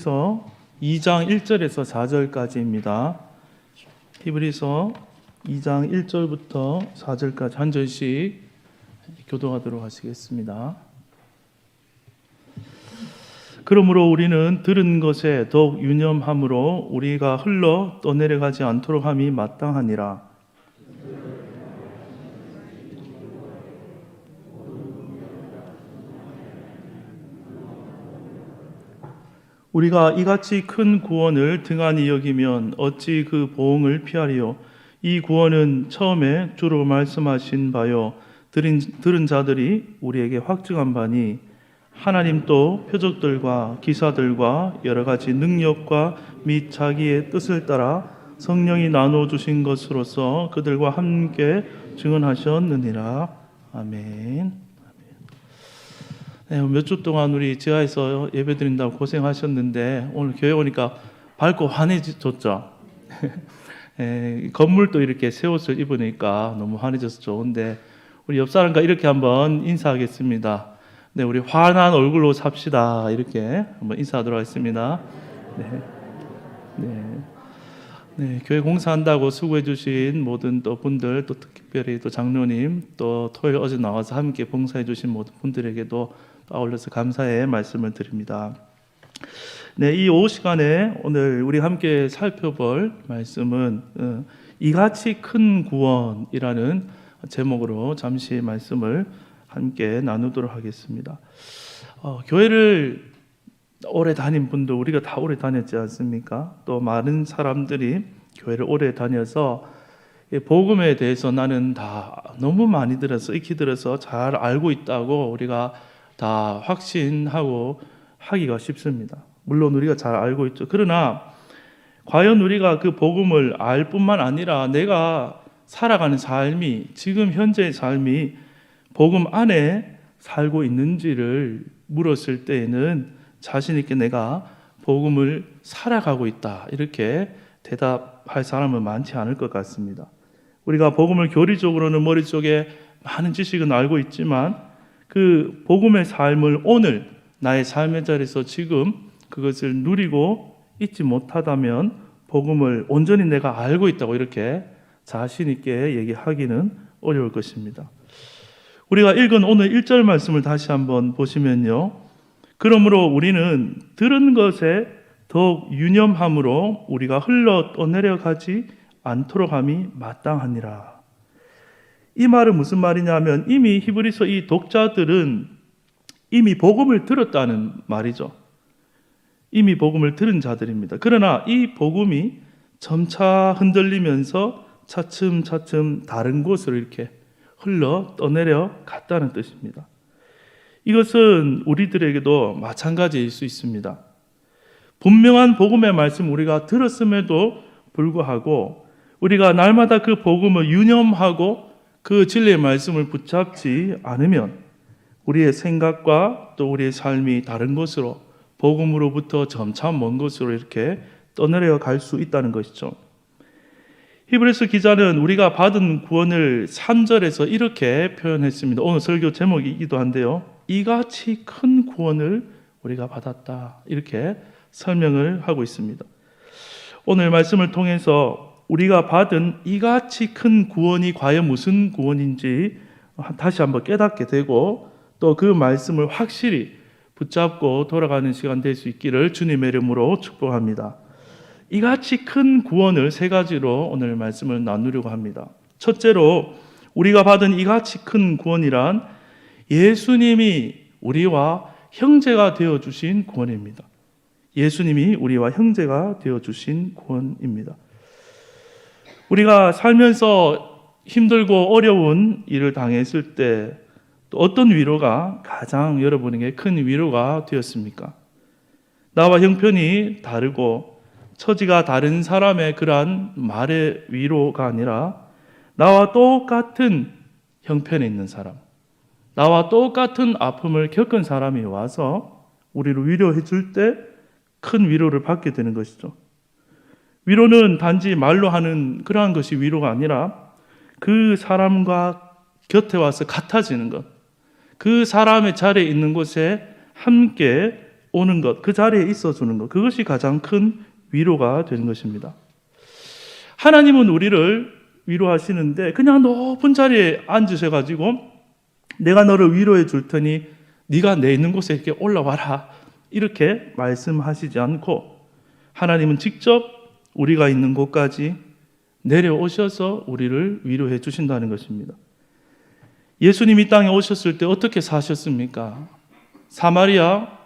히브리서 2장 1절에서 4절까지입니다. 히브리서 2장 1절부터 4절까지 한 절씩 교독하도록 하시겠습니다. 그러므로 우리는 들은 것에 더욱 유념함으로 우리가 흘러 떠내려가지 않도록 함이 마땅하니라. 우리가 이같이 큰 구원을 등한히 여기면 어찌 그 보응을 피하리요. 이 구원은 처음에 주로 말씀하신 바요 들은 자들이 우리에게 확증한 바니 하나님 또 표적들과 기사들과 여러 가지 능력과 및 자기의 뜻을 따라 성령이 나누어 주신 것으로서 그들과 함께 증언하셨느니라. 아멘. 네, 몇 주 동안 우리 지하에서 예배드린다고 고생하셨는데 오늘 교회 오니까 밝고 환해졌죠. 네, 건물도 이렇게 새 옷을 입으니까 너무 환해져서 좋은데 우리 옆 사람과 이렇게 한번 인사하겠습니다. 네, 우리 환한 얼굴로 삽시다. 이렇게 한번 인사하도록 하겠습니다. 네, 교회 공사한다고 수고해주신 모든 또 분들, 또 특별히 또 장로님, 또 토요일 어제 나와서 함께 봉사해주신 모든 분들에게도 아울러서 감사의 말씀을 드립니다. 네, 이 오후 시간에 오늘 우리 함께 살펴볼 말씀은 이같이 큰 구원이라는 제목으로 잠시 말씀을 함께 나누도록 하겠습니다. 교회를 오래 다닌 분도 우리가 다 오래 다녔지 않습니까? 또 많은 사람들이 교회를 오래 다녀서 복음에 대해서 나는 다 너무 많이 들어서 익히 들어서 잘 알고 있다고 우리가 다 확신하고 하기가 쉽습니다. 물론 우리가 잘 알고 있죠. 그러나 과연 우리가 그 복음을 알 뿐만 아니라 내가 살아가는 삶이, 지금 현재의 삶이 복음 안에 살고 있는지를 물었을 때에는 자신 있게 내가 복음을 살아가고 있다 이렇게 대답할 사람은 많지 않을 것 같습니다. 우리가 복음을 교리적으로는 머릿속에 많은 지식은 알고 있지만 그 복음의 삶을 오늘 나의 삶의 자리에서 지금 그것을 누리고 있지 못하다면 복음을 온전히 내가 알고 있다고 이렇게 자신 있게 얘기하기는 어려울 것입니다. 우리가 읽은 오늘 1절 말씀을 다시 한번 보시면요. 그러므로 우리는 들은 것에 더욱 유념함으로 우리가 흘러 떠내려가지 않도록 함이 마땅하니라. 이 말은 무슨 말이냐면 이미 히브리서 이 독자들은 이미 복음을 들었다는 말이죠. 이미 복음을 들은 자들입니다. 그러나 이 복음이 점차 흔들리면서 차츰차츰 다른 곳으로 이렇게 흘러 떠내려 갔다는 뜻입니다. 이것은 우리들에게도 마찬가지일 수 있습니다. 분명한 복음의 말씀 우리가 들었음에도 불구하고 우리가 날마다 그 복음을 유념하고 그 진리의 말씀을 붙잡지 않으면 우리의 생각과 또 우리의 삶이 다른 곳으로 복음으로부터 점차 먼 곳으로 이렇게 떠내려 갈 수 있다는 것이죠. 히브리서 기자는 우리가 받은 구원을 3절에서 이렇게 표현했습니다. 오늘 설교 제목이기도 한데요. 이같이 큰 구원을 우리가 받았다. 이렇게 설명을 하고 있습니다. 오늘 말씀을 통해서 우리가 받은 이같이 큰 구원이 과연 무슨 구원인지 다시 한번 깨닫게 되고 또 그 말씀을 확실히 붙잡고 돌아가는 시간 될 수 있기를 주님의 이름으로 축복합니다. 이같이 큰 구원을 세 가지로 오늘 말씀을 나누려고 합니다. 첫째로 우리가 받은 이같이 큰 구원이란 예수님이 우리와 형제가 되어주신 구원입니다. 예수님이 우리와 형제가 되어주신 구원입니다. 우리가 살면서 힘들고 어려운 일을 당했을 때 또 어떤 위로가 가장 여러분에게 큰 위로가 되었습니까? 나와 형편이 다르고 처지가 다른 사람의 그러한 말의 위로가 아니라 나와 똑같은 형편에 있는 사람, 나와 똑같은 아픔을 겪은 사람이 와서 우리를 위로해 줄 때 큰 위로를 받게 되는 것이죠. 위로는 단지 말로 하는 그러한 것이 위로가 아니라 그 사람과 곁에 와서 같아지는 것, 그 사람의 자리에 있는 곳에 함께 오는 것, 그 자리에 있어주는 것, 그것이 가장 큰 위로가 되는 것입니다. 하나님은 우리를 위로하시는데 그냥 높은 자리에 앉으셔가지고 내가 너를 위로해 줄 테니 네가 내 있는 곳에 이렇게 올라와라 이렇게 말씀하시지 않고 하나님은 직접 우리가 있는 곳까지 내려오셔서 우리를 위로해 주신다는 것입니다. 예수님이 땅에 오셨을 때 어떻게 사셨습니까? 사마리아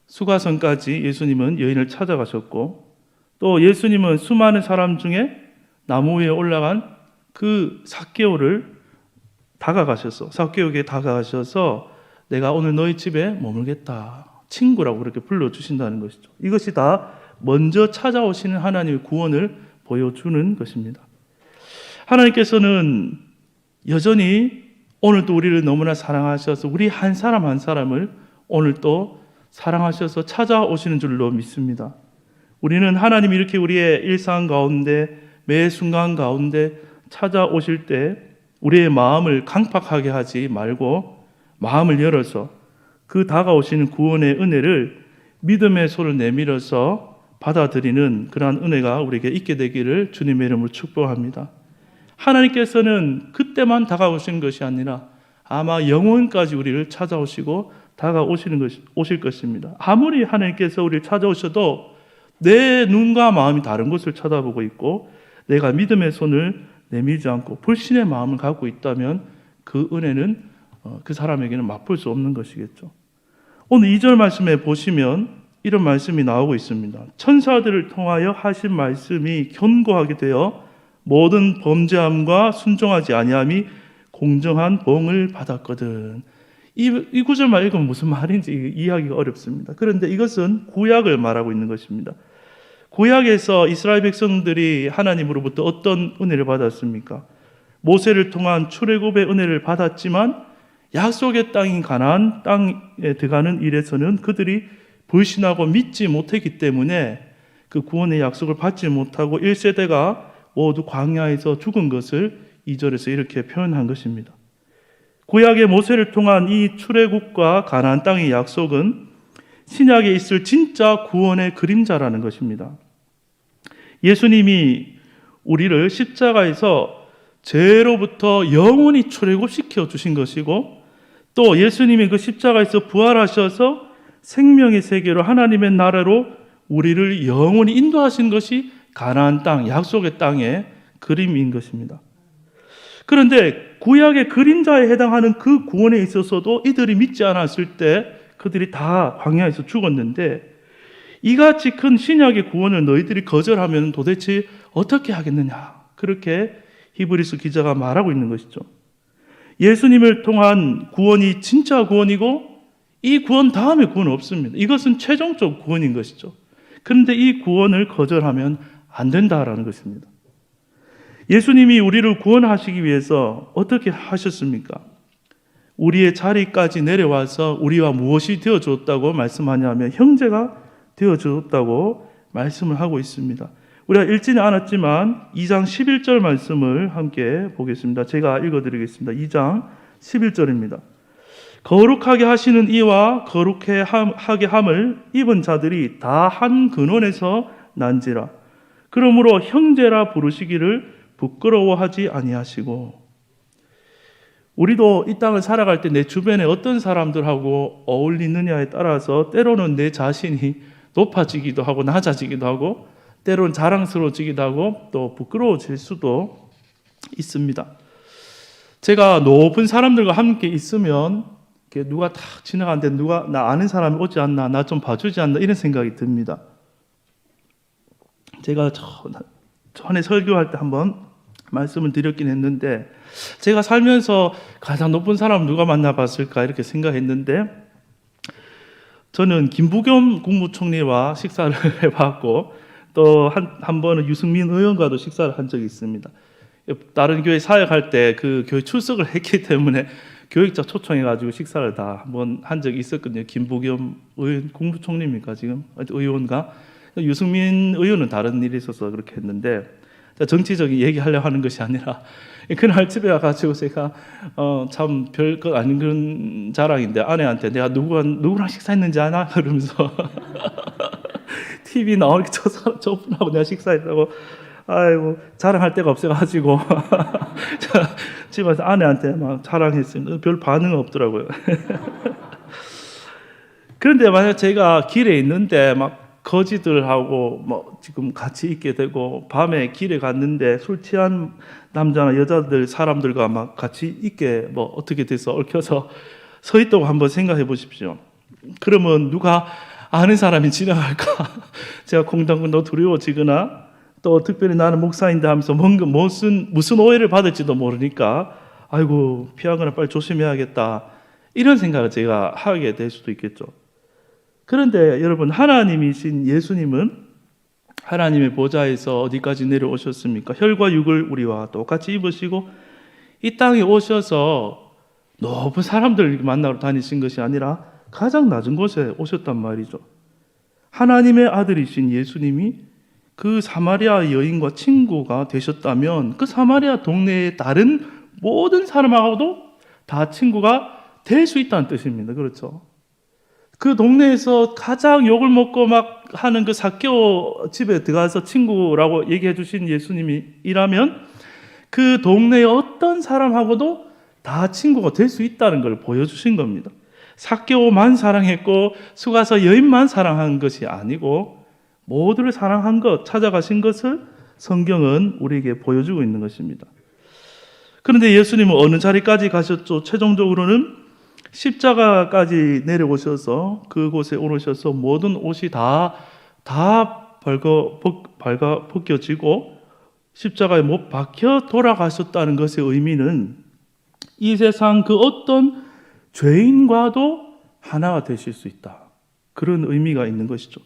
수가성까지 예수님은 여인을 찾아가셨고 또 예수님은 수많은 사람 중에 나무 위에 올라간 그 삭개오를 삭개오에게 다가가셔서 내가 오늘 너희 집에 머물겠다. 친구라고 그렇게 불러주신다는 것이죠. 이것이 다 먼저 찾아오시는 하나님의 구원을 보여주는 것입니다. 하나님께서는 여전히 오늘도 우리를 너무나 사랑하셔서 우리 한 사람 한 사람을 오늘 또 사랑하셔서 찾아오시는 줄로 믿습니다. 우리는 하나님이 이렇게 우리의 일상 가운데 매 순간 가운데 찾아오실 때 우리의 마음을 강팍하게 하지 말고 마음을 열어서 그 다가오시는 구원의 은혜를 믿음의 손을 내밀어서 받아들이는 그러한 은혜가 우리에게 있게 되기를 주님의 이름으로 축복합니다. 하나님께서는 그때만 다가오시는 것이 아니라 아마 영원까지 우리를 찾아오시고 오실 것입니다. 아무리 하나님께서 우리를 찾아오셔도 내 눈과 마음이 다른 곳을 쳐다보고 있고 내가 믿음의 손을 내밀지 않고 불신의 마음을 갖고 있다면 그 은혜는 그 사람에게는 맛볼 수 없는 것이겠죠. 오늘 2절 말씀에 보시면 이런 말씀이 나오고 있습니다. 천사들을 통하여 하신 말씀이 견고하게 되어 모든 범죄함과 순종하지 아니함이 공정한 봉을 받았거든. 이 구절만 읽으면 무슨 말인지 이해하기가 어렵습니다. 그런데 이것은 구약을 말하고 있는 것입니다. 구약에서 이스라엘 백성들이 하나님으로부터 어떤 은혜를 받았습니까? 모세를 통한 출애굽의 은혜를 받았지만 약속의 땅인 가나안 땅에 들어가는 일에서는 그들이 불신하고 믿지 못했기 때문에 그 구원의 약속을 받지 못하고 1세대가 모두 광야에서 죽은 것을 2절에서 이렇게 표현한 것입니다. 구약의 모세를 통한 이 출애굽과 가나안 땅의 약속은 신약에 있을 진짜 구원의 그림자라는 것입니다. 예수님이 우리를 십자가에서 죄로부터 영원히 출애굽시켜 주신 것이고 또 예수님이 그 십자가에서 부활하셔서 생명의 세계로 하나님의 나라로 우리를 영원히 인도하신 것이 가나안 땅, 약속의 땅의 그림인 것입니다. 그런데 구약의 그림자에 해당하는 그 구원에 있어서도 이들이 믿지 않았을 때 그들이 다 광야에서 죽었는데 이같이 큰 신약의 구원을 너희들이 거절하면 도대체 어떻게 하겠느냐, 그렇게 히브리서 기자가 말하고 있는 것이죠. 예수님을 통한 구원이 진짜 구원이고 이 구원 다음에 구원은 없습니다. 이것은 최종적 구원인 것이죠. 그런데 이 구원을 거절하면 안 된다라는 것입니다. 예수님이 우리를 구원하시기 위해서 어떻게 하셨습니까? 우리의 자리까지 내려와서 우리와 무엇이 되어줬다고 말씀하냐면 형제가 되어줬다고 말씀을 하고 있습니다. 우리가 읽지는 않았지만 2장 11절 말씀을 함께 보겠습니다. 제가 읽어드리겠습니다. 2장 11절입니다. 거룩하게 하시는 이와 거룩하게 함을 입은 자들이 다 한 근원에서 난지라. 그러므로 형제라 부르시기를 부끄러워하지 아니하시고. 우리도 이 땅을 살아갈 때 내 주변에 어떤 사람들하고 어울리느냐에 따라서 때로는 내 자신이 높아지기도 하고 낮아지기도 하고 때로는 자랑스러워지기도 하고 또 부끄러워질 수도 있습니다. 제가 높은 사람들과 함께 있으면 누가 탁 지나가는데 누가 나 아는 사람이 오지 않나, 나 좀 봐주지 않나 이런 생각이 듭니다. 제가 전에 설교할 때 한번 말씀을 드렸긴 했는데 제가 살면서 가장 높은 사람 누가 만나봤을까 이렇게 생각했는데 저는 김부겸 국무총리와 식사를 해봤고 또 한 번은 유승민 의원과도 식사를 한 적이 있습니다. 다른 교회 사역할 때 그 교회 출석을 했기 때문에 교육자 초청해가지고 식사를 다 한번 한 적이 있었거든요. 김부겸 의원, 국무총리입니까 지금? 의원과 유승민 의원은 다른 일이 있어서 그렇게 했는데 정치적인 얘기하려고 하는 것이 아니라 그날 집에 와가지고 제가 참 별것 아닌 그런 자랑인데 아내한테 내가 누구랑 식사했는지 아나? 그러면서 TV 나오니까 저분하고 내가 식사했다고 아이고 자랑할 데가 없어가지고 집에서 아내한테 막 자랑했습니다. 별 반응 없더라고요. 그런데 만약 제가 길에 있는데 막 거지들하고 뭐 지금 같이 있게 되고 밤에 길에 갔는데 술 취한 남자나 여자들 사람들과 막 같이 있게 뭐 어떻게 돼서 얽혀서 서 있다고 한번 생각해 보십시오. 그러면 누가 아는 사람이 지나갈까? 제가 공당군도 두려워지거나 또 특별히 나는 목사인데 하면서 무슨 오해를 받을지도 모르니까 아이고 피하거나 빨리 조심해야겠다 이런 생각을 제가 하게 될 수도 있겠죠. 그런데 여러분 하나님이신 예수님은 하나님의 보좌에서 어디까지 내려오셨습니까? 혈과 육을 우리와 똑같이 입으시고 이 땅에 오셔서 높은 사람들을 만나러 다니신 것이 아니라 가장 낮은 곳에 오셨단 말이죠. 하나님의 아들이신 예수님이 그 사마리아 여인과 친구가 되셨다면 그 사마리아 동네의 다른 모든 사람하고도 다 친구가 될 수 있다는 뜻입니다. 그렇죠? 그 동네에서 가장 욕을 먹고 막 하는 그 삭개오 집에 들어가서 친구라고 얘기해 주신 예수님이라면 그 동네의 어떤 사람하고도 다 친구가 될 수 있다는 걸 보여주신 겁니다. 삭개오만 사랑했고 수가서 여인만 사랑한 것이 아니고 모두를 사랑한 것, 찾아가신 것을 성경은 우리에게 보여주고 있는 것입니다. 그런데 예수님은 어느 자리까지 가셨죠? 최종적으로는 십자가까지 내려오셔서 그곳에 오르셔서 모든 옷이 다 벗겨지고 십자가에 못 박혀 돌아가셨다는 것의 의미는 이 세상 그 어떤 죄인과도 하나가 되실 수 있다. 그런 의미가 있는 것이죠.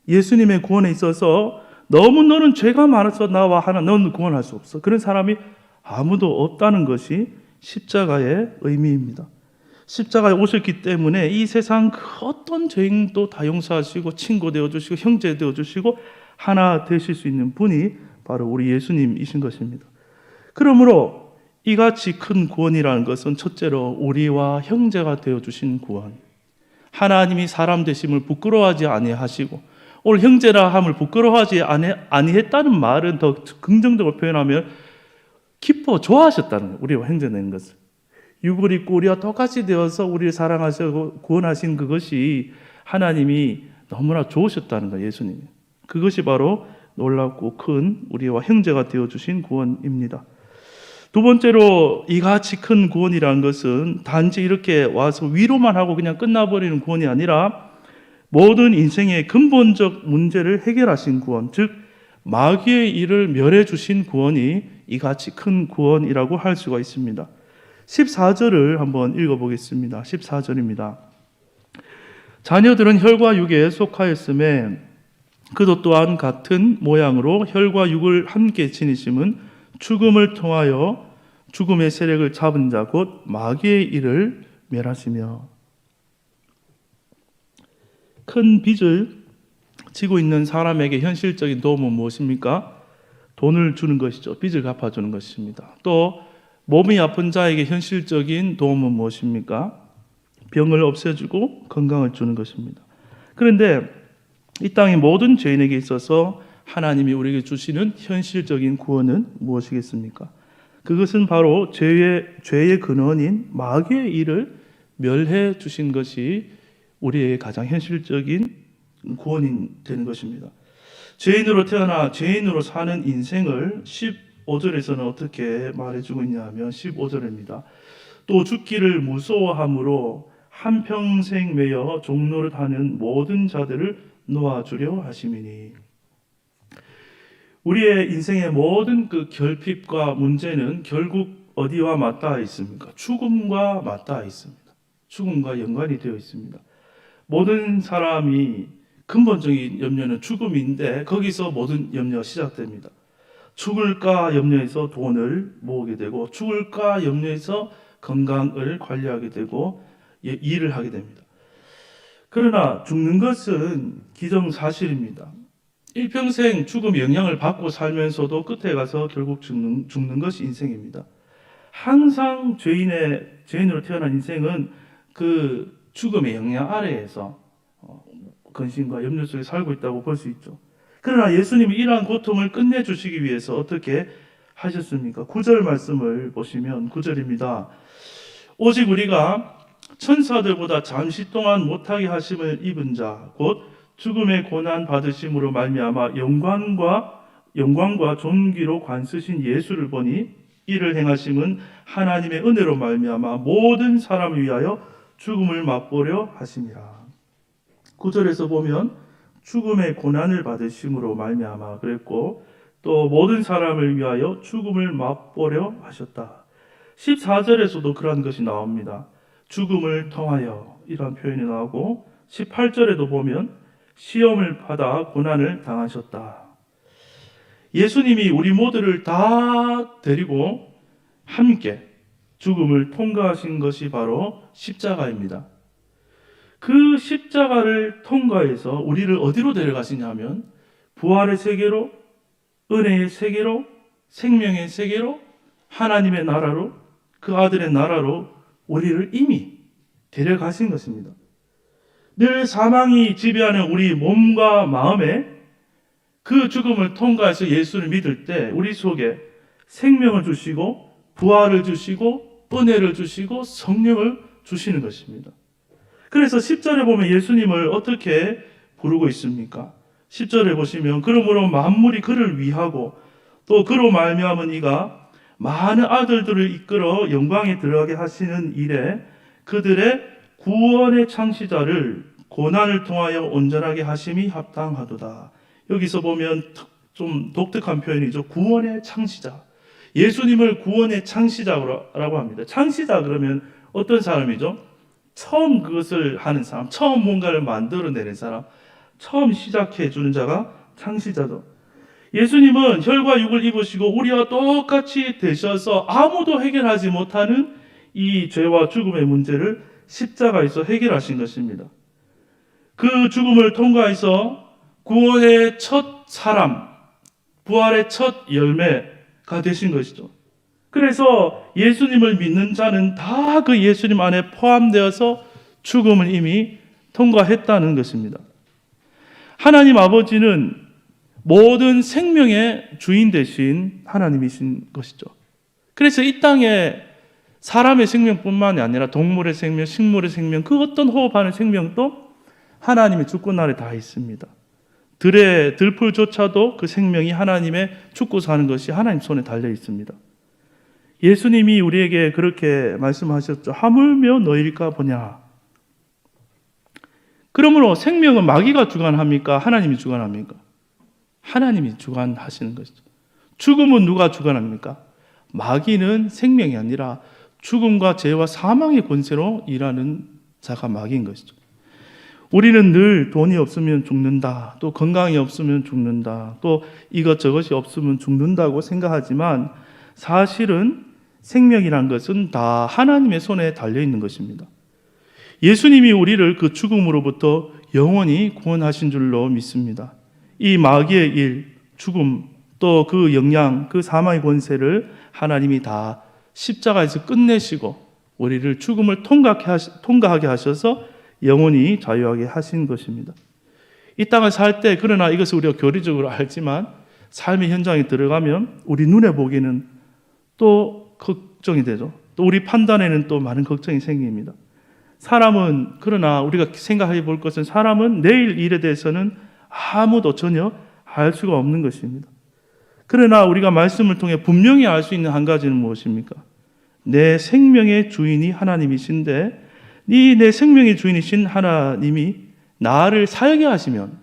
예수님의 구원에 있어서 너무 너는 죄가 많아서 나와 하나 너는 구원할 수 없어. 그런 사람이 아무도 없다는 것이 십자가의 의미입니다. 십자가에 오셨기 때문에 이 세상 그 어떤 죄인도 다 용서하시고 친구 되어주시고 형제 되어주시고 하나 되실 수 있는 분이 바로 우리 예수님이신 것입니다. 그러므로 이같이 큰 구원이라는 것은 첫째로 우리와 형제가 되어주신 구원, 하나님이 사람 되심을 부끄러워하지 아니하시고 오늘 형제라 함을 부끄러워하지 아니했다는 말은 더 긍정적으로 표현하면 기뻐 좋아하셨다는 거예요. 우리와 형제 되는 것을. 육을 입고 우리와 똑같이 되어서 우리를 사랑하시고 구원하신 그것이 하나님이 너무나 좋으셨다는 거예요. 예수님이. 그것이 바로 놀랍고 큰 우리와 형제가 되어주신 구원입니다. 두 번째로 이같이 큰 구원이라는 것은 단지 이렇게 와서 위로만 하고 그냥 끝나버리는 구원이 아니라 모든 인생의 근본적 문제를 해결하신 구원, 즉 마귀의 일을 멸해 주신 구원이 이같이 큰 구원이라고 할 수가 있습니다. 14절을 한번 읽어보겠습니다. 14절입니다. 자녀들은 혈과 육에 속하였음에 그도 또한 같은 모양으로 혈과 육을 함께 지니심은 죽음을 통하여 죽음의 세력을 잡은 자 곧 마귀의 일을 멸하시며. 큰 빚을 지고 있는 사람에게 현실적인 도움은 무엇입니까? 돈을 주는 것이죠. 빚을 갚아주는 것입니다. 또 몸이 아픈 자에게 현실적인 도움은 무엇입니까? 병을 없애주고 건강을 주는 것입니다. 그런데 이 땅의 모든 죄인에게 있어서 하나님이 우리에게 주시는 현실적인 구원은 무엇이겠습니까? 그것은 바로 죄의 근원인 마귀의 일을 멸해 주신 것이 우리의 가장 현실적인 구원이 되는 것입니다. 죄인으로 태어나 죄인으로 사는 인생을 15절에서는 어떻게 말해주고 있냐 하면 15절입니다. 또 죽기를 무서워함으로 한평생 매여 종로를 하는 모든 자들을 놓아주려 하심이니. 우리의 인생의 모든 그 결핍과 문제는 결국 어디와 맞닿아 있습니까? 죽음과 맞닿아 있습니다. 죽음과 연관이 되어 있습니다. 모든 사람이 근본적인 염려는 죽음인데 거기서 모든 염려가 시작됩니다. 죽을까 염려해서 돈을 모으게 되고 죽을까 염려해서 건강을 관리하게 되고 일을 하게 됩니다. 그러나 죽는 것은 기정사실입니다. 일평생 죽음의 영향을 받고 살면서도 끝에 가서 결국 죽는 것이 인생입니다. 항상 죄인으로 태어난 인생은 그 죽음의 영향 아래에서 근심과 염려 속에 살고 있다고 볼 수 있죠. 그러나 예수님이 이러한 고통을 끝내주시기 위해서 어떻게 하셨습니까? 9절 말씀을 보시면 9절입니다. 오직 우리가 천사들보다 잠시 동안 못하게 하심을 입은 자 곧 죽음의 고난 받으심으로 말미암아 영광과 존귀로 관쓰신 예수를 보니 이를 행하심은 하나님의 은혜로 말미암아 모든 사람을 위하여 죽음을 맛보려 하심이라. 9절에서 보면 죽음의 고난을 받으심으로 말미암아 그랬고 또 모든 사람을 위하여 죽음을 맛보려 하셨다. 14절에서도 그러한 것이 나옵니다. 죽음을 통하여 이런 표현이 나오고 18절에도 보면 시험을 받아 고난을 당하셨다. 예수님이 우리 모두를 다 데리고 함께 죽음을 통과하신 것이 바로 십자가입니다. 그 십자가를 통과해서 우리를 어디로 데려가시냐면 부활의 세계로, 은혜의 세계로, 생명의 세계로, 하나님의 나라로, 그 아들의 나라로 우리를 이미 데려가신 것입니다. 늘 사망이 지배하는 우리 몸과 마음에 그 죽음을 통과해서 예수를 믿을 때 우리 속에 생명을 주시고 부활을 주시고 은혜를 주시고 성령을 주시는 것입니다. 그래서 10절에 보면 예수님을 어떻게 부르고 있습니까? 10절에 보시면 그러므로 만물이 그를 위하고 또 그로 말미암은 이가 많은 아들들을 이끌어 영광에 들어가게 하시는 일에 그들의 구원의 창시자를 고난을 통하여 온전하게 하심이 합당하도다. 여기서 보면 좀 독특한 표현이죠. 구원의 창시자. 예수님을 구원의 창시자라고 합니다. 창시자 그러면 어떤 사람이죠? 처음 그것을 하는 사람, 처음 뭔가를 만들어내는 사람, 처음 시작해 주는 자가 창시자죠. 예수님은 혈과 육을 입으시고 우리와 똑같이 되셔서 아무도 해결하지 못하는 이 죄와 죽음의 문제를 십자가에서 해결하신 것입니다. 그 죽음을 통과해서 구원의 첫 사람, 부활의 첫 열매가 되신 것이죠. 그래서 예수님을 믿는 자는 다 그 예수님 안에 포함되어서 죽음을 이미 통과했다는 것입니다. 하나님 아버지는 모든 생명의 주인 되신 하나님이신 것이죠. 그래서 이 땅에 사람의 생명뿐만이 아니라 동물의 생명, 식물의 생명, 그 어떤 호흡하는 생명도 하나님의 주권 아래 다 있습니다. 들풀조차도 그 생명이 하나님의 죽고 사는 것이 하나님 손에 달려 있습니다. 예수님이 우리에게 그렇게 말씀하셨죠. 하물며 너희일까 보냐. 그러므로 생명은 마귀가 주관합니까? 하나님이 주관합니까? 하나님이 주관하시는 것이죠. 죽음은 누가 주관합니까? 마귀는 생명이 아니라 죽음과 죄와 사망의 권세로 일하는 자가 마귀인 것이죠. 우리는 늘 돈이 없으면 죽는다, 또 건강이 없으면 죽는다, 또 이것저것이 없으면 죽는다고 생각하지만 사실은 생명이란 것은 다 하나님의 손에 달려있는 것입니다. 예수님이 우리를 그 죽음으로부터 영원히 구원하신 줄로 믿습니다. 이 마귀의 일, 죽음, 또 그 영향, 그 사망의 권세를 하나님이 다 십자가에서 끝내시고 우리를 죽음을 통과하게 하셔서 영원히 자유하게 하신 것입니다. 이 땅을 살 때 그러나 이것을 우리가 교리적으로 알지만 삶의 현장에 들어가면 우리 눈에 보기에는 또 걱정이 되죠. 또 우리 판단에는 또 많은 걱정이 생깁니다. 사람은 그러나 우리가 생각해 볼 것은 사람은 내일 일에 대해서는 아무도 전혀 알 수가 없는 것입니다. 그러나 우리가 말씀을 통해 분명히 알 수 있는 한 가지는 무엇입니까? 내 생명의 주인이 하나님이신데 내 생명의 주인이신 하나님이 나를 살게 하시면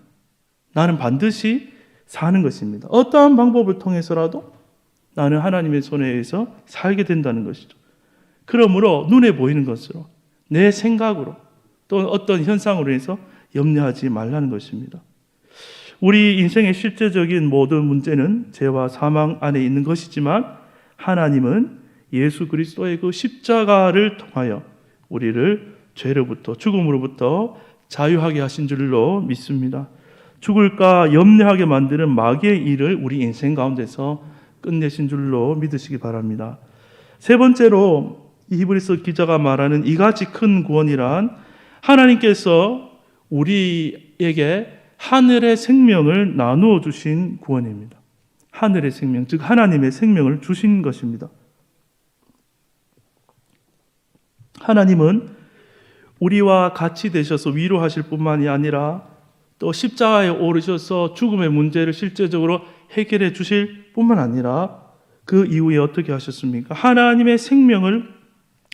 나는 반드시 사는 것입니다. 어떠한 방법을 통해서라도 나는 하나님의 손에 의해서 살게 된다는 것이죠. 그러므로 눈에 보이는 것으로 내 생각으로 또 어떤 현상으로 해서 염려하지 말라는 것입니다. 우리 인생의 실제적인 모든 문제는 죄와 사망 안에 있는 것이지만 하나님은 예수 그리스도의 그 십자가를 통하여 우리를 죄로부터 죽음으로부터 자유하게 하신 줄로 믿습니다. 죽을까 염려하게 만드는 마귀의 일을 우리 인생 가운데서 끝내신 줄로 믿으시기 바랍니다. 세 번째로 이 히브리서 기자가 말하는 이같이 큰 구원이란 하나님께서 우리에게 하늘의 생명을 나누어 주신 구원입니다. 하늘의 생명, 즉 하나님의 생명을 주신 것입니다. 하나님은 우리와 같이 되셔서 위로하실 뿐만이 아니라 또 십자가에 오르셔서 죽음의 문제를 실제적으로 해결해 주실 뿐만 아니라 그 이후에 어떻게 하셨습니까? 하나님의 생명을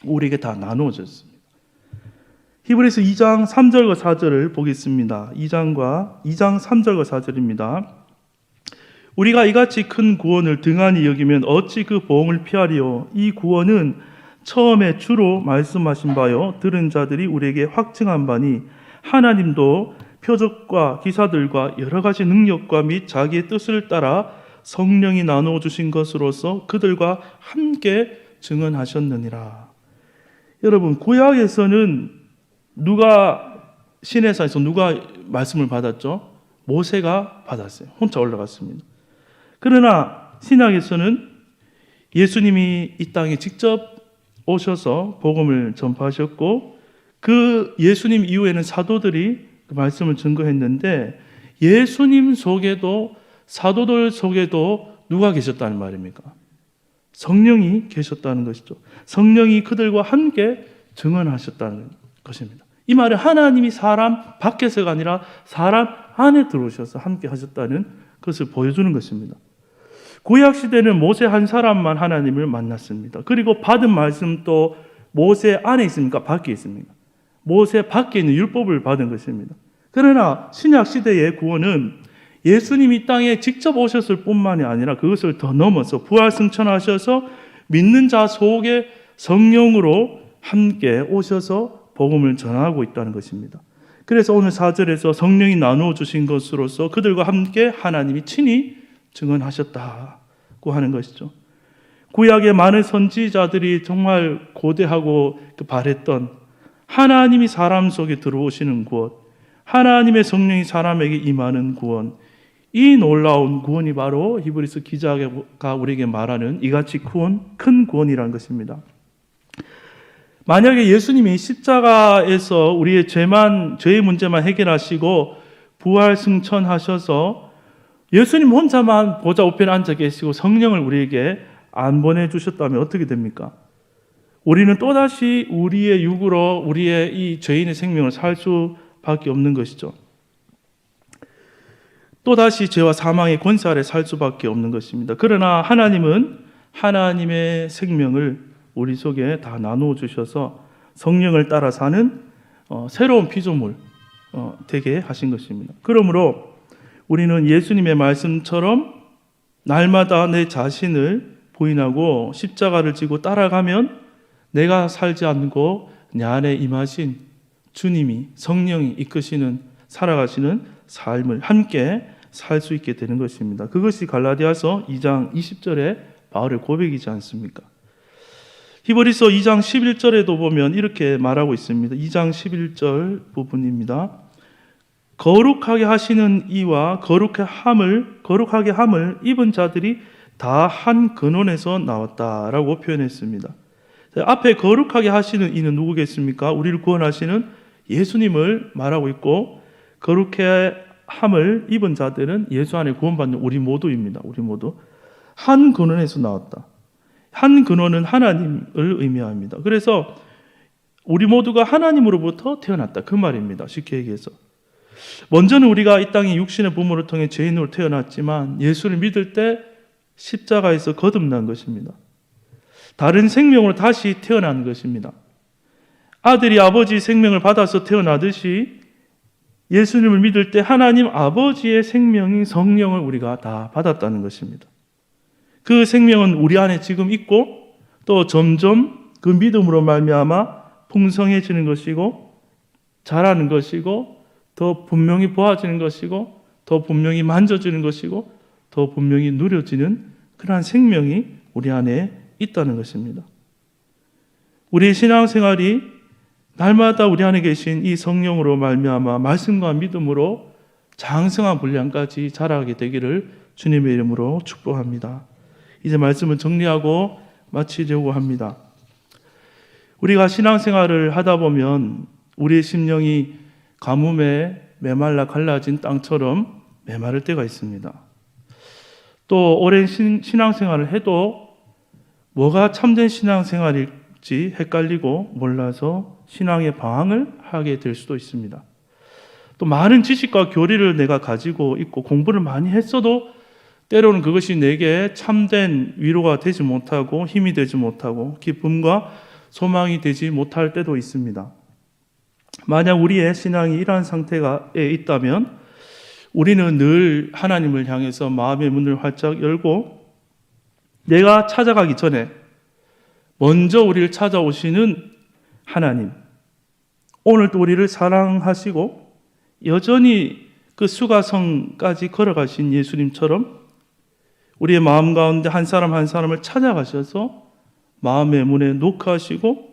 우리에게 다 나누어 줬습니다. 히브리서 2장 3절과 4절을 보겠습니다. 2장 3절과 4절입니다. 우리가 이같이 큰 구원을 등한히 여기면 어찌 그 보응을 피하리요? 이 구원은 처음에 주로 말씀하신 바요 들은 자들이 우리에게 확증한 바니 하나님도 표적과 기사들과 여러 가지 능력과 및 자기의 뜻을 따라 성령이 나누어 주신 것으로서 그들과 함께 증언하셨느니라. 여러분, 구약에서는 시내산에서 누가 말씀을 받았죠? 모세가 받았어요. 혼자 올라갔습니다. 그러나 신약에서는 예수님이 이 땅에 직접 오셔서 복음을 전파하셨고 그 예수님 이후에는 사도들이 그 말씀을 증거했는데 예수님 속에도 사도들 속에도 누가 계셨다는 말입니까? 성령이 계셨다는 것이죠. 성령이 그들과 함께 증언하셨다는 것입니다. 이 말은 하나님이 사람 밖에서가 아니라 사람 안에 들어오셔서 함께 하셨다는 것을 보여주는 것입니다. 구약 시대는 모세 한 사람만 하나님을 만났습니다. 그리고 받은 말씀도 모세 안에 있습니까? 밖에 있습니까? 모세 밖에 있는 율법을 받은 것입니다. 그러나 신약 시대의 구원은 예수님이 이 땅에 직접 오셨을 뿐만이 아니라 그것을 더 넘어서 부활승천하셔서 믿는 자 속에 성령으로 함께 오셔서 복음을 전하고 있다는 것입니다. 그래서 오늘 4절에서 성령이 나누어 주신 것으로서 그들과 함께 하나님이 친히 증언하셨다고 하는 것이죠. 구약의 많은 선지자들이 정말 고대하고 바랬던 하나님이 사람 속에 들어오시는 구원, 하나님의 성령이 사람에게 임하는 구원, 이 놀라운 구원이 바로 히브리서 기자가 우리에게 말하는 이같이 큰 구원이라는 것입니다. 만약에 예수님이 십자가에서 우리의 죄의 문제만 해결하시고 부활 승천하셔서 예수님 혼자만 보좌 우편에 앉아 계시고 성령을 우리에게 안 보내주셨다면 어떻게 됩니까? 우리는 또다시 우리의 육으로 우리의 이 죄인의 생명을 살 수밖에 없는 것이죠. 또다시 죄와 사망의 권세 아래 살 수밖에 없는 것입니다. 그러나 하나님은 하나님의 생명을 우리 속에 다 나누어 주셔서 성령을 따라 사는 새로운 피조물 되게 하신 것입니다. 그러므로 우리는 예수님의 말씀처럼 날마다 내 자신을 부인하고 십자가를 지고 따라가면 내가 살지 않고 내 안에 임하신 주님이 성령이 이끄시는 살아가시는 삶을 함께 살 수 있게 되는 것입니다. 그것이 갈라디아서 2장 20절의 바울의 고백이지 않습니까? 히브리서 2장 11절에도 보면 이렇게 말하고 있습니다. 2장 11절 부분입니다. 거룩하게 하시는 이와 거룩하게 함을 입은 자들이 다 한 근원에서 나왔다라고 표현했습니다. 앞에 거룩하게 하시는 이는 누구겠습니까? 우리를 구원하시는 예수님을 말하고 있고 거룩해 함을 입은 자들은 예수 안에 구원받는 우리 모두입니다. 우리 모두 한 근원에서 나왔다. 한 근원은 하나님을 의미합니다. 그래서 우리 모두가 하나님으로부터 태어났다 그 말입니다. 쉽게 얘기해서 먼저는 우리가 이 땅에 육신의 부모를 통해 죄인으로 태어났지만 예수를 믿을 때 십자가에서 거듭난 것입니다. 다른 생명으로 다시 태어난 것입니다. 아들이 아버지의 생명을 받아서 태어나듯이 예수님을 믿을 때 하나님 아버지의 생명인 성령을 우리가 다 받았다는 것입니다. 그 생명은 우리 안에 지금 있고 또 점점 그 믿음으로 말미암아 풍성해지는 것이고 자라는 것이고 더 분명히 보아지는 것이고 더 분명히 만져지는 것이고 더 분명히 누려지는 그러한 생명이 우리 안에 있다는 것입니다. 우리의 신앙생활이 날마다 우리 안에 계신 이 성령으로 말미암아 말씀과 믿음으로 장성한 분량까지 자라게 되기를 주님의 이름으로 축복합니다. 이제 말씀을 정리하고 마치려고 합니다. 우리가 신앙생활을 하다 보면 우리의 심령이 가뭄에 메말라 갈라진 땅처럼 메마를 때가 있습니다. 또 오랜 신앙생활을 해도 뭐가 참된 신앙생활일지 헷갈리고 몰라서 신앙의 방황을 하게 될 수도 있습니다. 또 많은 지식과 교리를 내가 가지고 있고 공부를 많이 했어도 때로는 그것이 내게 참된 위로가 되지 못하고 힘이 되지 못하고 기쁨과 소망이 되지 못할 때도 있습니다. 만약 우리의 신앙이 이러한 상태에 있다면 우리는 늘 하나님을 향해서 마음의 문을 활짝 열고 내가 찾아가기 전에 먼저 우리를 찾아오시는 하나님, 오늘도 우리를 사랑하시고 여전히 그 수가성까지 걸어가신 예수님처럼 우리의 마음 가운데 한 사람 한 사람을 찾아가셔서 마음의 문에 노크하시고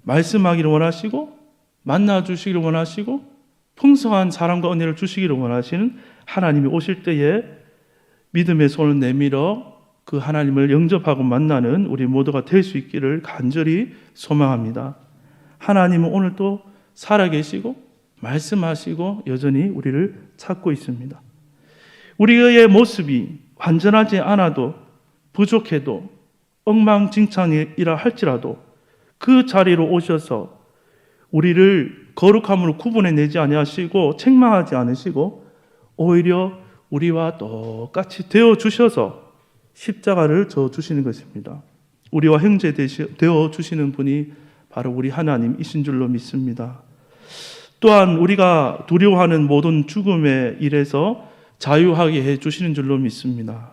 말씀하기를 원하시고 만나주시기를 원하시고 풍성한 사랑과 은혜를 주시기를 원하시는 하나님이 오실 때에 믿음의 손을 내밀어 그 하나님을 영접하고 만나는 우리 모두가 될 수 있기를 간절히 소망합니다. 하나님은 오늘도 살아계시고 말씀하시고 여전히 우리를 찾고 있습니다. 우리의 모습이 완전하지 않아도 부족해도 엉망진창이라 할지라도 그 자리로 오셔서 우리를 거룩함으로 구분해내지 아니하시고 책망하지 않으시고 오히려 우리와 똑같이 되어주셔서 십자가를 져주시는 것입니다. 우리와 형제 되어주시는 분이 바로 우리 하나님이신 줄로 믿습니다. 또한 우리가 두려워하는 모든 죽음의 일에서 자유하게 해주시는 줄로 믿습니다.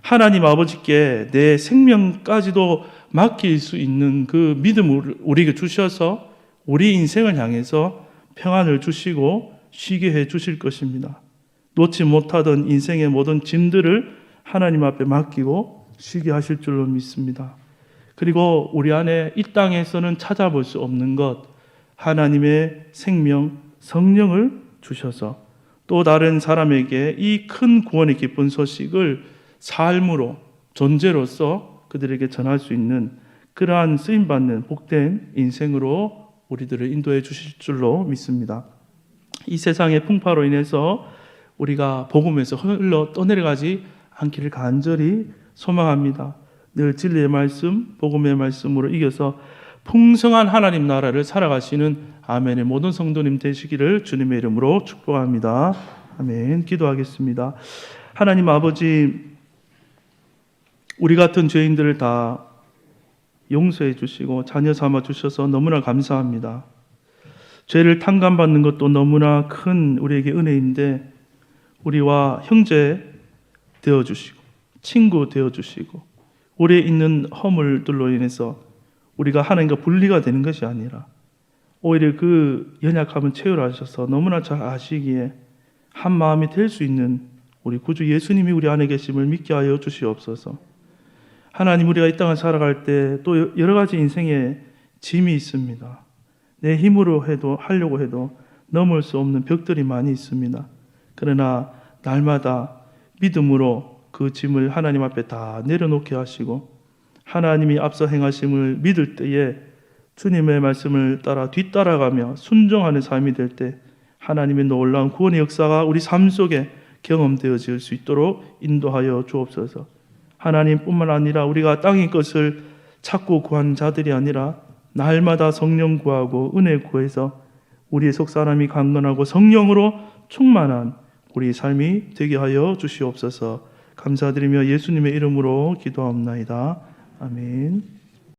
하나님 아버지께 내 생명까지도 맡길 수 있는 그 믿음을 우리에게 주셔서 우리 인생을 향해서 평안을 주시고 쉬게 해 주실 것입니다. 놓지 못하던 인생의 모든 짐들을 하나님 앞에 맡기고 쉬게 하실 줄로 믿습니다. 그리고 우리 안에 이 땅에서는 찾아볼 수 없는 것, 하나님의 생명, 성령을 주셔서 또 다른 사람에게 이 큰 구원의 기쁜 소식을 삶으로, 존재로서 그들에게 전할 수 있는 그러한 쓰임받는 복된 인생으로 우리들을 인도해 주실 줄로 믿습니다. 이 세상의 풍파로 인해서 우리가 복음에서 흘러 떠내려가지 않기를 간절히 소망합니다. 늘 진리의 말씀, 복음의 말씀으로 이겨서 풍성한 하나님 나라를 살아가시는 아멘의 모든 성도님 되시기를 주님의 이름으로 축복합니다. 아멘. 기도하겠습니다. 하나님 아버지, 우리 같은 죄인들을 다 용서해 주시고 자녀 삼아 주셔서 너무나 감사합니다. 죄를 탕감받는 것도 너무나 큰 우리에게 은혜인데 우리와 형제 되어주시고 친구 되어주시고 우리에 있는 허물들로 인해서 우리가 하나님과 분리가 되는 것이 아니라 오히려 그 연약함을 채울하셔서 너무나 잘 아시기에 한 마음이 될 수 있는 우리 구주 예수님이 우리 안에 계심을 믿게 하여 주시옵소서. 하나님, 우리가 이 땅을 살아갈 때 또 여러 가지 인생의 짐이 있습니다. 내 힘으로 해도 하려고 해도 넘을 수 없는 벽들이 많이 있습니다. 그러나 날마다 믿음으로 그 짐을 하나님 앞에 다 내려놓게 하시고 하나님이 앞서 행하심을 믿을 때에 주님의 말씀을 따라 뒤따라가며 순종하는 삶이 될 때 하나님의 놀라운 구원의 역사가 우리 삶 속에 경험되어질 수 있도록 인도하여 주옵소서. 하나님뿐만 아니라 우리가 땅의 것을 찾고 구한 자들이 아니라 날마다 성령 구하고 은혜 구해서 우리의 속사람이 강건하고 성령으로 충만한 우리 삶이 되게 하여 주시옵소서. 감사드리며 예수님의 이름으로 기도하옵나이다. 아멘.